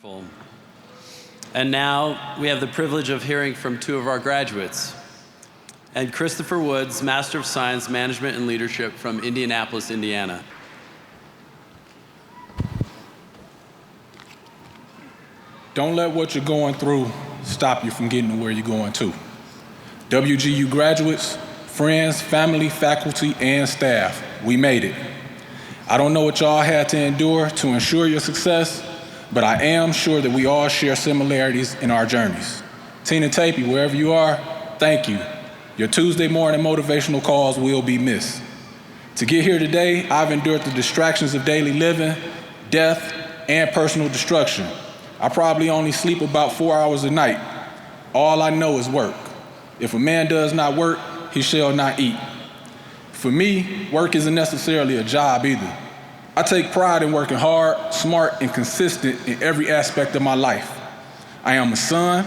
And now we have the privilege of hearing from two of our graduates. And Christopher Woods, Master of Science, Management and Leadership from Indianapolis, Indiana. Don't let what you're going through stop you from getting to where you're going to. WGU graduates, friends, family, faculty, and staff, we made it. I don't know what y'all had to endure to ensure your success, but I am sure that we all share similarities in our journeys. Tina Tapey, wherever you are, thank you. Your Tuesday morning motivational calls will be missed. To get here today, I've endured the distractions of daily living, death, and personal destruction. I probably only sleep about 4 hours a night. All I know is work. If a man does not work, he shall not eat. For me, work isn't necessarily a job either. I take pride in working hard, smart, and consistent in every aspect of my life. I am a son,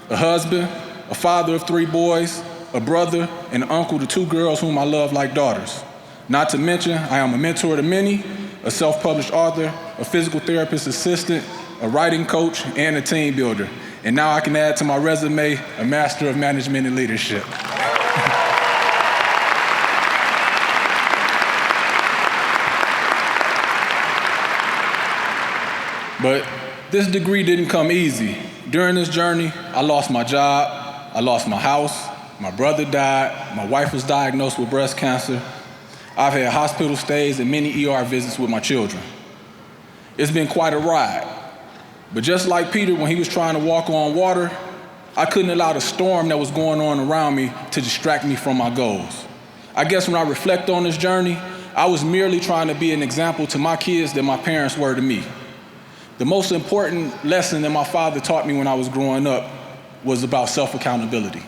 a husband, a father of 3 boys, a brother, and uncle to 2 girls whom I love like daughters. Not to mention, I am a mentor to many, a self-published author, a physical therapist assistant, a writing coach, and a team builder. And now I can add to my resume, a Master of Management and Leadership. But this degree didn't come easy. During this journey, I lost my job, I lost my house, my brother died, my wife was diagnosed with breast cancer. I've had hospital stays and many ER visits with my children. It's been quite a ride. But just like Peter, when he was trying to walk on water, I couldn't allow the storm that was going on around me to distract me from my goals. I guess when I reflect on this journey, I was merely trying to be an example to my kids that my parents were to me. The most important lesson that my father taught me when I was growing up was about self-accountability.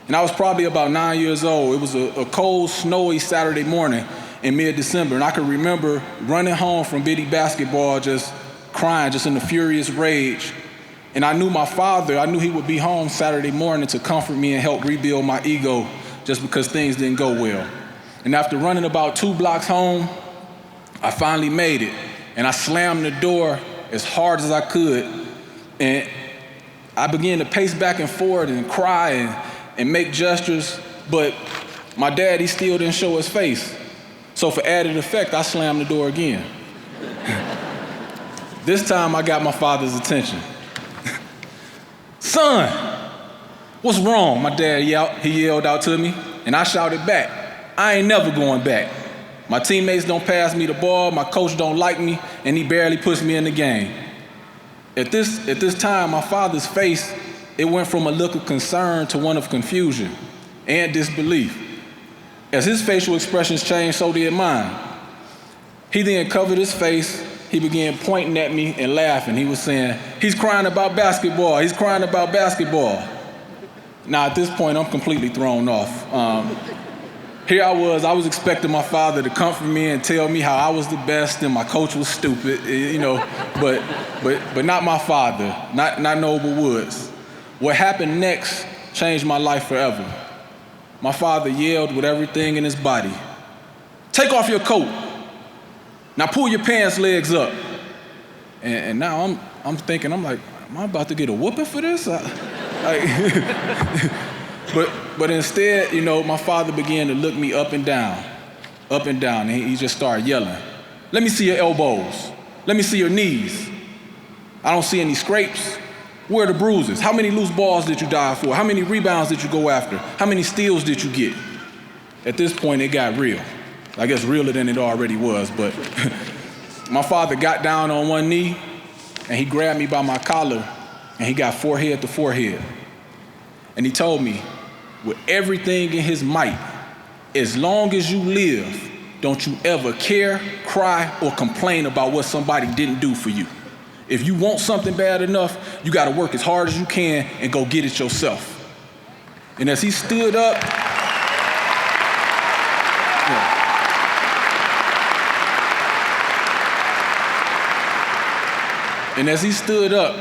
And I was probably about 9 years old. It was a cold, snowy Saturday morning in mid-December, and I can remember running home from Biddy basketball just crying, just in a furious rage. And I knew my father, I knew he would be home Saturday morning to comfort me and help rebuild my ego just because things didn't go well. And after running about 2 blocks home, I finally made it. And I slammed the door as hard as I could. And I began to pace back and forth and cry and make gestures, but my dad, he still didn't show his face. So for added effect, I slammed the door again. This time I got my father's attention. "Son, what's wrong?" My dad yelled out to me, and I shouted back, "I ain't never going back. My teammates don't pass me the ball, my coach don't like me, and he barely puts me in the game." At this time, my father's face, it went from a look of concern to one of confusion and disbelief. As his facial expressions changed, so did mine. He then covered his face. He began pointing at me and laughing. He was saying, "He's crying about basketball. He's crying about basketball." Now, at this point, I'm completely thrown off. Here I was expecting my father to comfort me and tell me how I was the best and my coach was stupid, but not my father, not Noble Woods. What happened next changed my life forever. My father yelled with everything in his body, "Take off your coat. Now pull your pants legs up." And now I'm thinking, I'm like, am I about to get a whooping for this? But instead, my father began to look me up and down, and he just started yelling, "Let me see your elbows. Let me see your knees. I don't see any scrapes. Where are the bruises? How many loose balls did you dive for? How many rebounds did you go after? How many steals did you get?" At this point, it got real. I guess realer than it already was, but my father got down on one knee, and he grabbed me by my collar, and he got forehead to forehead. And he told me, with everything in his might, as long as you live, don't you ever care, cry, or complain about what somebody didn't do for you. If you want something bad enough, you gotta work as hard as you can and go get it yourself. And as he stood up,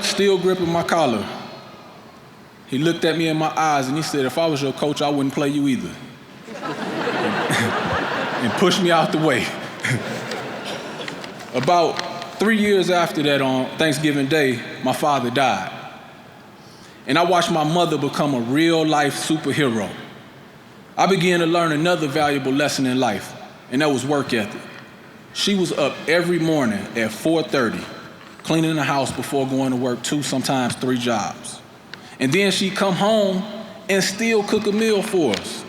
still gripping my collar, he looked at me in my eyes and he said, "If I was your coach, I wouldn't play you either." And pushed me out the way. About 3 years after that, on Thanksgiving Day, my father died. And I watched my mother become a real-life superhero. I began to learn another valuable lesson in life, and that was work ethic. She was up every morning at 4:30, cleaning the house before going to work 2, sometimes 3 jobs. And then she'd come home and still cook a meal for us.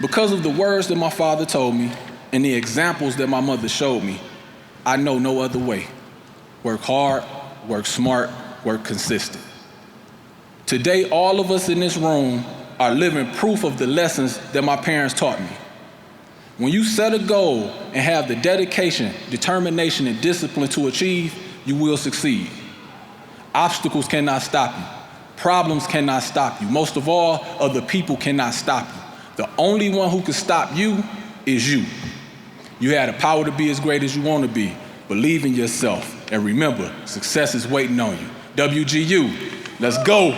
Because of the words that my father told me and the examples that my mother showed me, I know no other way. Work hard, work smart, work consistent. Today, all of us in this room are living proof of the lessons that my parents taught me. When you set a goal and have the dedication, determination, and discipline to achieve, you will succeed. Obstacles cannot stop you. Problems cannot stop you. Most of all, other people cannot stop you. The only one who can stop you is you. You have the power to be as great as you want to be. Believe in yourself. And remember, success is waiting on you. WGU, let's go.